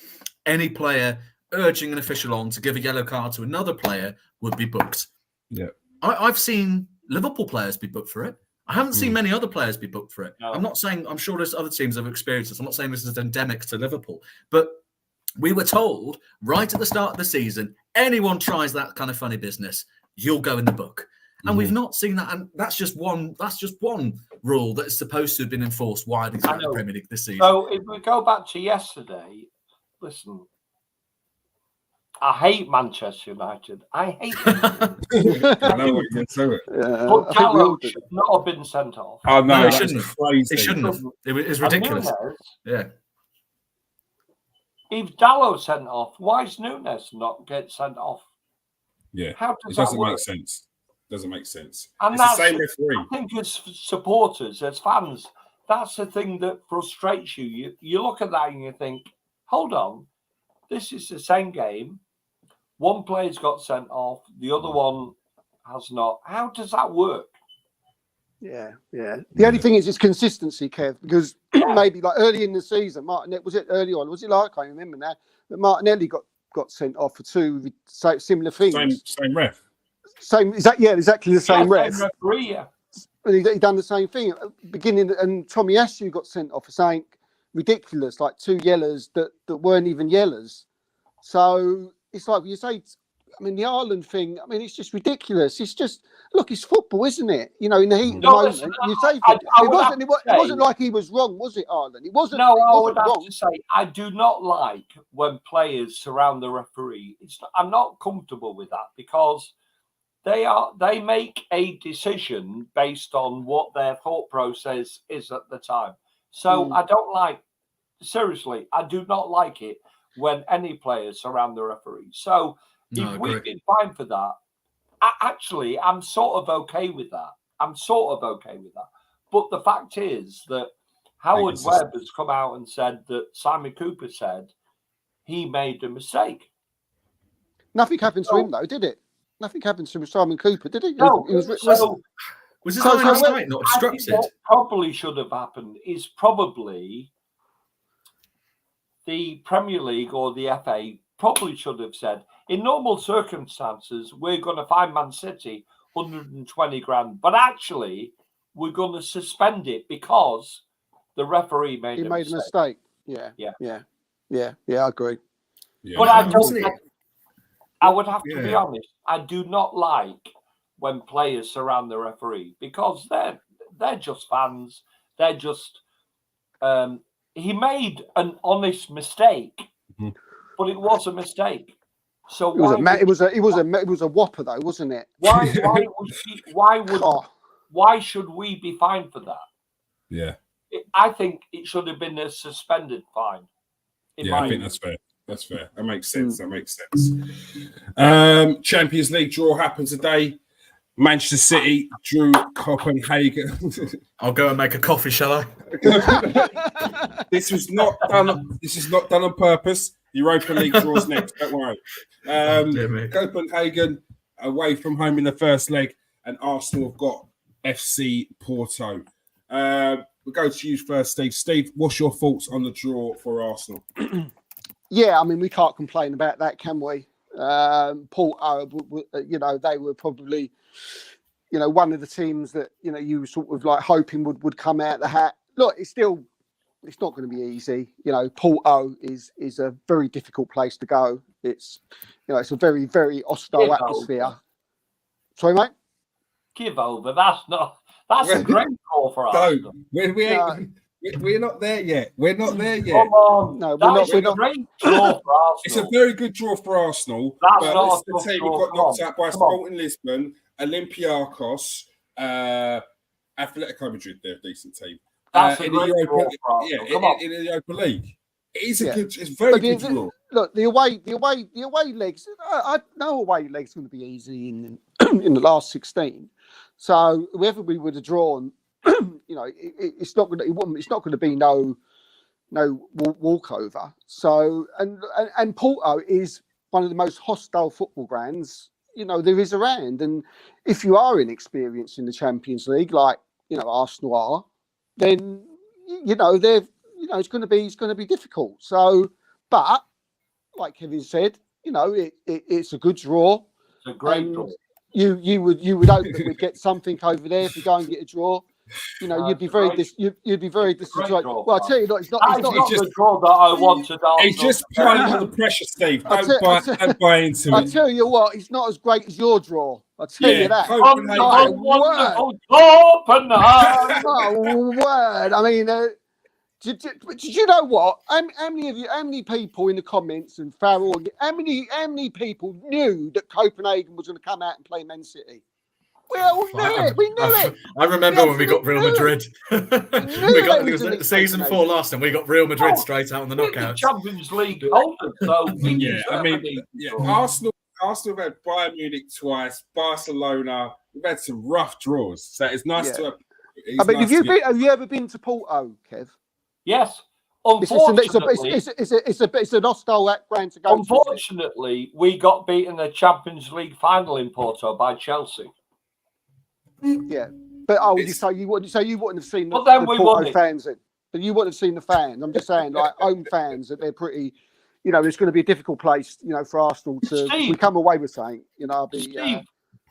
any player urging an official on to give a yellow card to another player would be booked. Yeah, I've seen Liverpool players be booked for it. I haven't seen many other players be booked for it. No. I'm not saying, I'm sure there's other teams that have experienced this. I'm not saying this is endemic to Liverpool, but we were told right at the start of the season, anyone tries that kind of funny business, you'll go in the book. And we've not seen that, and that's just one rule that is supposed to have been enforced widely throughout the Premier League this season. So if we go back to yesterday, listen, I hate Manchester United. I hate them. I know what you're saying. But Gallo should not have been sent off. Oh, No, no, he that's shouldn't. crazy. It shouldn't have. It was And ridiculous. Nunes, Yeah. if Dallo sent off, why is Nunes not get sent off? Yeah, How it does that doesn't work? make sense. Doesn't make sense. And It's the that's, same referee. I think as supporters, as fans, that's the thing that frustrates you. You look at that and you think, hold on, this is the same game. One player's got sent off, the other one has not. How does that work? Yeah. The only thing is it's consistency, Kev, because maybe like early in the season, Martinelli, was it early on? Was it like, I can't remember now, but Martinelli got sent off for two similar things. Same ref. Exactly the same ref. Same referee, yeah. And he done the same thing at the beginning, and Tommy Asu got sent off for something ridiculous, like 2 yellows that weren't even yellows. So it's like you say, I mean, the Ireland thing, I mean, it's just ridiculous. It's just, look, it's football, isn't it? You know, in the heat of the moment, you say it wasn't like he was wrong, was it, Ireland? It wasn't. No, I wasn't would have wrong. to say, I do not like when players surround the referee. I'm not comfortable with that because they make a decision based on what their thought process is at the time. So I don't like, seriously, I do not like it when any players surround the referee. So if we've been fined for that, I'm sort of okay with that. But the fact is that Howard Webb has come out and said that Simon Cooper said he made a mistake. Nothing happened to him, though, did it? Nothing happened to Simon Cooper, did it? No. Was his line of sight not obstructed? What probably should have happened is probably the Premier League or the FA probably should have said, in normal circumstances, we're going to fine Man City 120 grand, but actually, we're going to suspend it because the referee made a mistake. Yeah, I agree. Yeah. But I would have to be honest. I do not like when players surround the referee because they're just fans. They're just. He made an honest mistake, but it was a mistake. So it was a whopper though, wasn't it? Why should we be fined for that? Yeah, I think it should have been a suspended fine. I think that's fair. That's fair. That makes sense. Champions League draw happened today. Manchester City drew Copenhagen. I'll go and make a coffee, shall I? This is not done on purpose. Europa League draws next. Don't worry. Copenhagen away from home in the first leg, and Arsenal have got FC Porto. We'll go to you first, Steve. Steve, what's your thoughts on the draw for Arsenal? Yeah, I mean, we can't complain about that, can we? Porto, they were probably, one of the teams that, you were sort of like hoping would come out the hat. Look, it's not going to be easy. Porto is a very difficult place to go. It's, it's a very, very hostile atmosphere. Sorry, mate? Give over. That's a great call for Arsenal. We're not there yet. Come on. No, we're not. Great draw for Arsenal. It's a very good draw for Arsenal. That's not the team who got knocked out by Sporting Lisbon, Olympiacos, Atletico Madrid. They're a decent team. That's a great draw for Arsenal. In the Europa League. It's a very good draw. Look, the away legs. No away legs going to be easy in the last 16. So whoever we would have drawn, it's not going to be no walkover. So and Porto is one of the most hostile football grounds there is around. And if you are inexperienced in the Champions League, like Arsenal are, then it's going to be difficult. So, but like Kevin said, it's a good draw. It's a great draw. You would hope that we'd get something over there if we go and get a draw. You'd be very disappointed. Well, I tell you, look, it's not the draw that I wanted. He's just piling on the pressure, Steve. Don't buy into it. I tell you what, it's not as great as your draw. I tell you that. Wonderful Copenhagen. Oh, word. I mean, Did you know what? How many people in the comments and Farrell, how many people knew that Copenhagen was going to come out and play Man City? We all knew it. We knew it. I remember when we got Real Madrid. We It was the season 4 last, and we got Real Madrid straight out on the We're the knockouts. Champions League holders, so Arsenal have had Bayern Munich twice, Barcelona. We've had some rough draws, so it's nice to have. Have you ever been to Porto, Kev? yes. Unfortunately, it's a hostile ground to go. Unfortunately, we got beaten in the Champions League final in Porto by Chelsea. Yeah, but you wouldn't have seen the Porto fans. But you wouldn't have seen the fans. I'm just saying, like home fans, that they're pretty. You know, it's going to be a difficult place. You know, for Arsenal to if we come away with something. You know,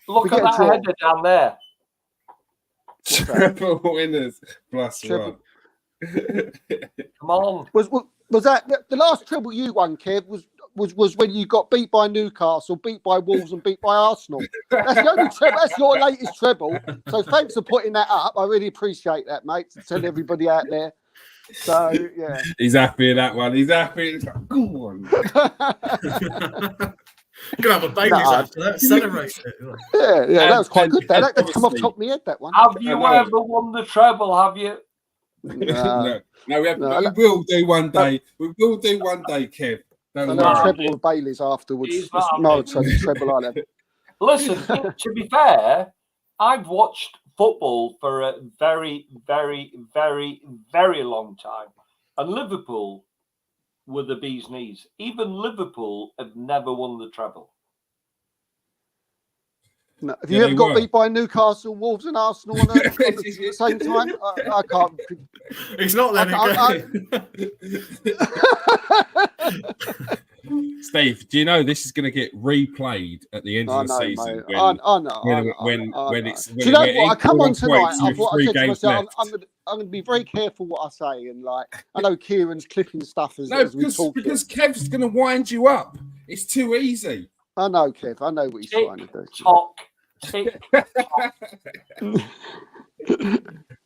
Look at that header down there. Triple winners plus one. Come on. Was that the last treble you won, Kev? Was when you got beat by Newcastle, beat by Wolves, and beat by Arsenal. That's the only treble. That's your latest treble. So thanks for putting that up. I really appreciate that, mate. To tell everybody out there. So yeah, he's happy in that one. He's happy. It's like, go on. Gonna have a Baileys after that. Celebrate it. Yeah, that was quite good. That come off the top of my head. That one. Have you ever won the treble? Have you? No, we haven't. We will do one day. We will do one day, Kev. Treble with Baileys afterwards. No, treble I have. Listen, to be fair, I've watched football for a very, very, very, very long time, and Liverpool were the bee's knees. Even Liverpool have never won the treble. No. Have you ever got beat by Newcastle, Wolves, and Arsenal at the same time? I can't. It's not letting go. Steve, do you know this is going to get replayed at the end of the season? When it's. Do you know what? I come on tonight. I said to myself, I'm going to be very careful what I say, and like I know Kieran's clipping stuff as we talk. Because Kev's going to wind you up. It's too easy. I know, Kev. I know what he's trying to do.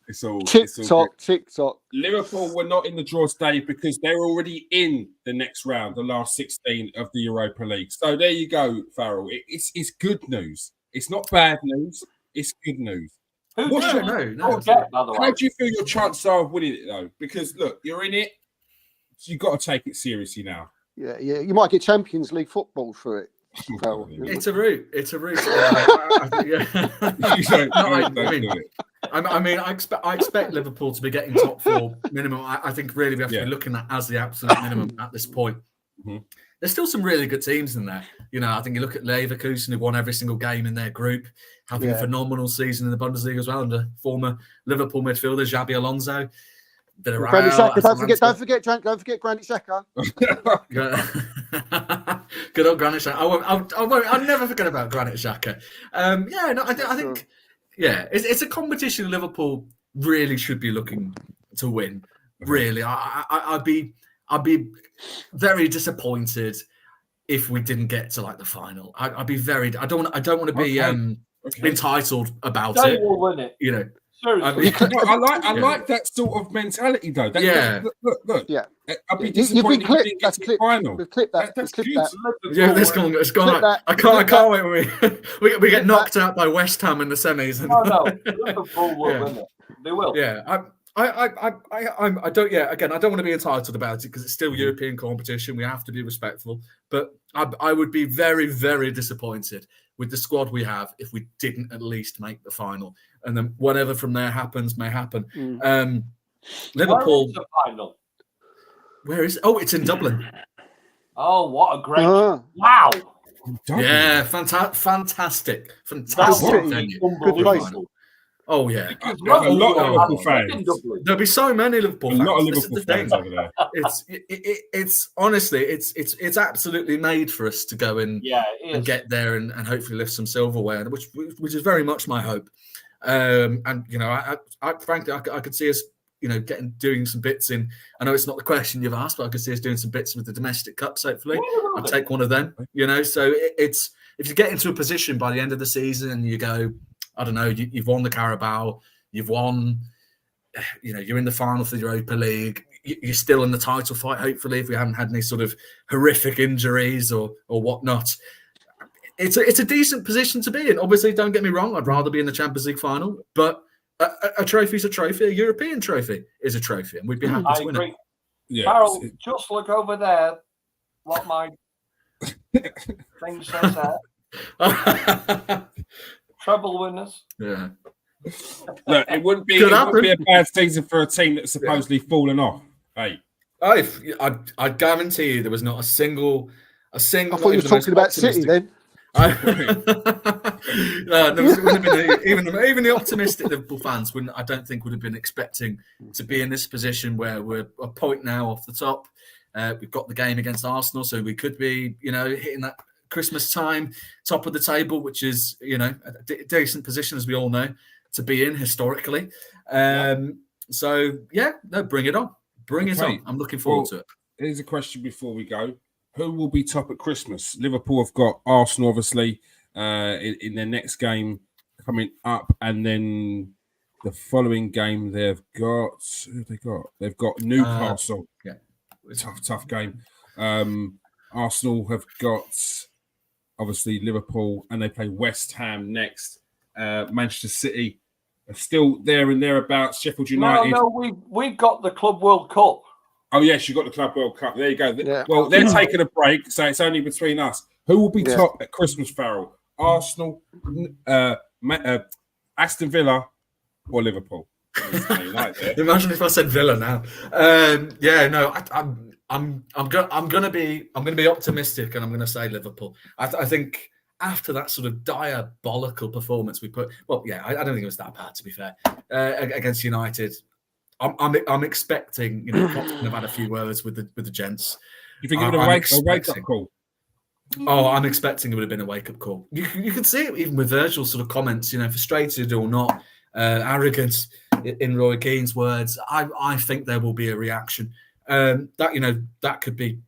It's all tick-tock. Liverpool were not in the draw stage because they're already in the next round, the last 16 of the Europa League. So there you go, Farrell. It's good news. It's not bad news. It's good news. How do you feel your chances are of winning it, though? Because, look, you're in it, so you've got to take it seriously now. Yeah. You might get Champions League football for it. It's a route. I expect Liverpool to be getting top 4 minimum. I think really we have to be looking at as the absolute minimum at this point. Mm-hmm. There's still some really good teams in there. You know, I think you look at Leverkusen, who won every single game in their group, having a phenomenal season in the Bundesliga as well, under former Liverpool midfielder Xabi Alonso. Granit Xhaka, don't forget Granit Xhaka. Good old Granit Xhaka. I'll never forget about Granit Xhaka. I think it's a competition Liverpool really should be looking to win. Really, I'd be very disappointed if we didn't get to like the final. I'd be very. I don't want to be entitled about it. We'll win it. You know. I like that sort of mentality, though. Look. Yeah. I'd be disappointed if we didn't get to the final. We've clipped that. That's good. Yeah, it's gone. I can't wait when we get knocked out by West Ham in the semis. No. Liverpool will win it. They will. Yeah. I don't. Yeah. Again, I don't want to be entitled about it because it's still European competition. We have to be respectful. But I would be very, very disappointed with the squad we have if we didn't at least make the final. And then whatever from there happens may happen. Liverpool. Where is the final? Where is it? Oh, it's in Dublin. Oh, what a great! Wow. Yeah, fantastic venue. Good place. Oh yeah, a lot of Liverpool fans. There'll be so many Liverpool fans. A lot of Liverpool fans over there. It's honestly, it's absolutely made for us to go in and get there and hopefully lift some silverware, which is very much my hope. And you know, I frankly, I could see us, you know, doing some bits in. I know it's not the question you've asked, but I could see us doing some bits with the domestic cups. Hopefully, I'll take one of them. You know, so it's if you get into a position by the end of the season and you go, I don't know, you've won the Carabao, you've won, you know, you're in the final for the Europa League. you're still in the title fight. Hopefully, if we haven't had any sort of horrific injuries or whatnot, it's a decent position to be in. Obviously, don't get me wrong. I'd rather be in the Champions League final, but a trophy's a trophy. A European trophy is a trophy, and we'd be happy to win it. Yeah. Farrell, just look over there. What my thing says there. Treble winners. Yeah. Look, it wouldn't be a bad season for a team that's supposedly fallen off. Hey, I guarantee you there was not a single. I thought you were talking about City then. No, there wouldn't have been even the optimistic Liverpool fans I don't think would have been expecting to be in this position where we're a point now off the top. We've got the game against Arsenal, so we could be, hitting that Christmas time top of the table, which is, a decent position, as we all know, to be in historically. So bring it on. Bring it on. I'm looking forward to it. Here's a question before we go. Who will be top at Christmas? Liverpool have got Arsenal, obviously, in their next game coming up. And then the following game, they've got... Who have they got? They've got Newcastle. Tough game. Arsenal have got, obviously, Liverpool, and they play West Ham next. Manchester City are still there and thereabouts. Sheffield United. No, we've got the Club World Cup. Oh, yes, you've got the Club World Cup. There you go. Yeah. Well, they're taking a break, so it's only between us. Who will be top at Christmas, Farrell? Arsenal, Aston Villa, or Liverpool? Imagine if I said Villa now. I'm gonna be optimistic, and I'm gonna say Liverpool. I think after that sort of diabolical performance we put, I don't think it was that bad, to be fair, against United. I'm expecting, Klopp's gonna have had a few words with the gents. You think it would have a wake-up call? Oh, I'm expecting it would have been a wake-up call. You can see it even with Virgil's sort of comments, frustrated or not, arrogant in Roy Keane's words. I think there will be a reaction. That could be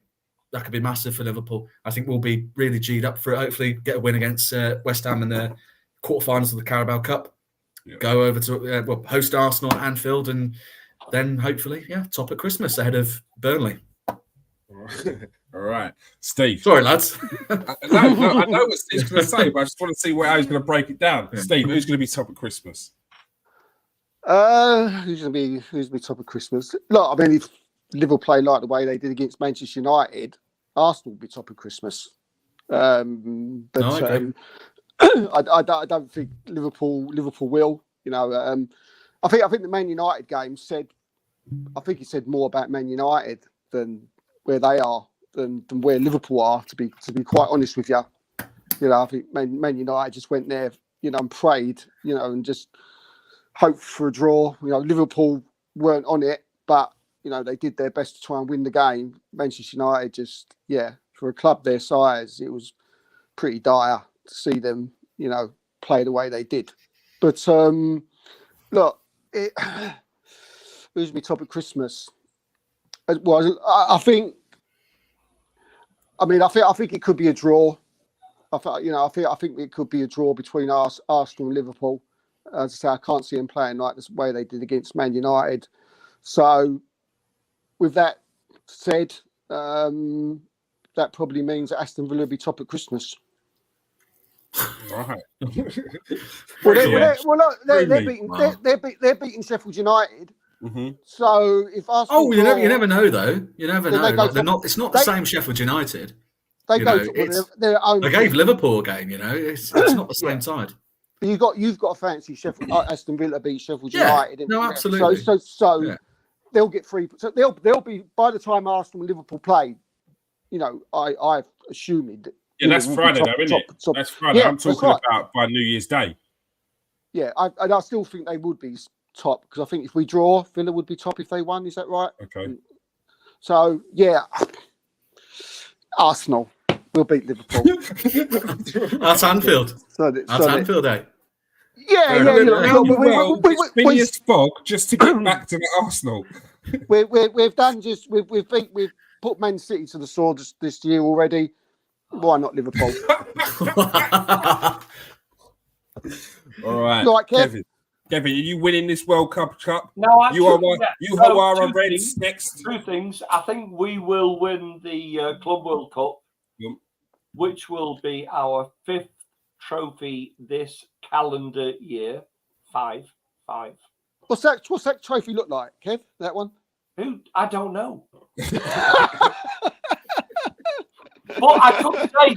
massive for Liverpool. I think we'll be really G'd up for it. Hopefully, get a win against West Ham in the quarterfinals of the Carabao Cup. Yeah. Go over to host Arsenal at Anfield, and then hopefully, top at Christmas ahead of Burnley. All right, Steve. Sorry, lads. No, I know what Steve's going to say, but I just want to see how he's going to break it down. Yeah. Steve, who's going to be top at Christmas? Who's going to be top of Christmas? Look, I mean, if Liverpool play like the way they did against Manchester United, Arsenal will be top of Christmas. I don't think Liverpool will. I think the Man United game said more about Man United than where they are than where Liverpool are. To be quite honest with you, I think Man United just went there, and prayed, and just hoped for a draw. Liverpool weren't on it, but they did their best to try and win the game. Manchester United just, for a club their size, it was pretty dire to see them, play the way they did. But look, who's me top of Christmas? Well, I think it could be a draw. I think it could be a draw between Arsenal and Liverpool. As I say, I can't see them playing like the way they did against Man United. So, with that said, that probably means that Aston Villa will be top at Christmas. Right. They're beating Sheffield United. Mm-hmm. So if Arsenal, you never know though. You never know. It's not the same Sheffield United. They their own. They gave Liverpool a game. It's not the same side. But you've got to fancy Sheffield. Aston Villa beat Sheffield United. No, absolutely. So they'll get free. So they'll be by the time Arsenal and Liverpool play. I've assumed. Yeah, that's Friday, though, isn't it? That's Friday. I'm talking about by New Year's Day. Yeah, I still think they would be top because I think if we draw, Villa would be top if they won. Is that right? Okay. So Arsenal will beat Liverpool. That's Anfield. That's Anfield, eh? Yeah. Phineas Fogg just to get back to the Arsenal. We've put Man City to the sword this year already. Why not Liverpool? All right, Like Kevin. Kevin, are you winning this World Cup? No, actually, You are one. yeah. You So, are two on Reds things. next. Two things. I think we will win the Club World Cup, Yep. which will be our 5th trophy this calendar year. Five. What's that trophy look like, Kev? That one? Who? I don't know. But I could say,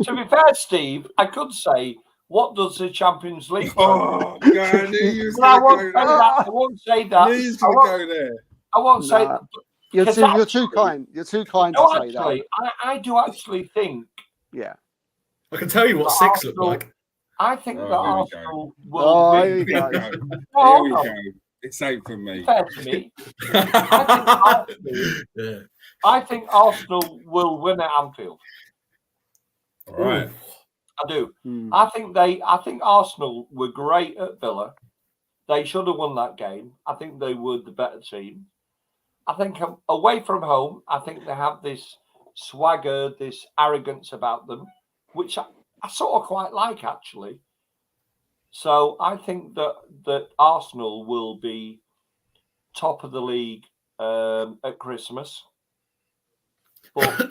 to be fair, Steve, I could say, what does the Champions League? Oh, God, I knew you was But I going to won't go say there. that. I knew you was going to go there. I won't say Nah. that. You're Because too kind. You're too kind No, to say actually, that. I do actually think. Yeah. I can tell you what 6 look like. I think Oh, that here we Arsenal will Oh, win. here we go. Here Oh, we no. go. It's ain't for me. Fair to me. Yeah. I think Arsenal will win at Anfield. All right. I do. Hmm. I think Arsenal were great at Villa. They should have won that game. I think they were the better team. I think away from home, I think they have this swagger, this arrogance about them, which I sort of quite like, actually. So I think that Arsenal will be top of the league at Christmas. But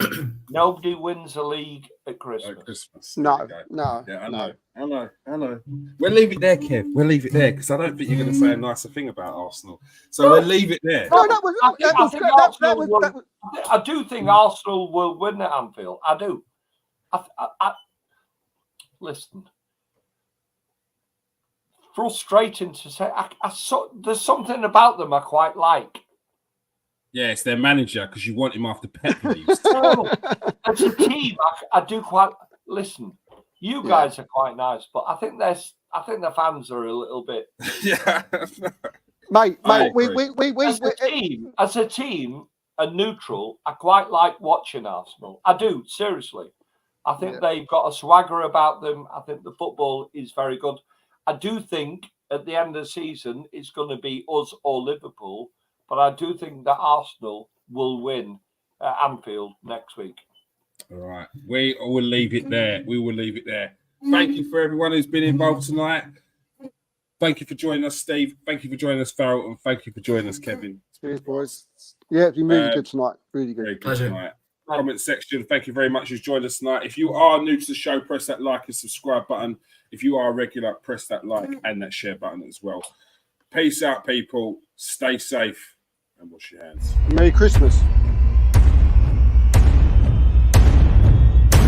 nobody wins a league at Christmas. Christmas. No, There you go. no, Yeah, I no. know. We'll leave it there, Kev. We'll leave it there because I don't think you're going to say a nicer thing about Arsenal. So we'll leave it there. No, that was I do think Arsenal will win at Anfield. I do. I listen. Frustrating to say. There's something about them I quite like. Yeah, it's their manager because you want him after pet leaves. No, as a team, I do quite listen. You guys are quite nice, but I think the fans are a little bit. Yeah, mate. As a team, a neutral, I quite like watching Arsenal. I do, seriously. I think they've got a swagger about them. I think the football is very good. I do think at the end of the season it's going to be us or Liverpool, but I do think that Arsenal will win at Anfield next week. all right. We will leave it there. Thank you for everyone who's been involved tonight. Thank you for joining us, Steve. Thank you for joining us, Farrell, and thank you for joining us, Kevin. Cheers, boys. Yeah, it's been really good tonight. Really good. Very good Pleasure. tonight. Comment section. Thank you very much who's joined us tonight. If you are new to the show, press that like and subscribe button. If you are a regular, press that like and that share button as well. Peace out, people. Stay safe and wash your hands. Merry Christmas.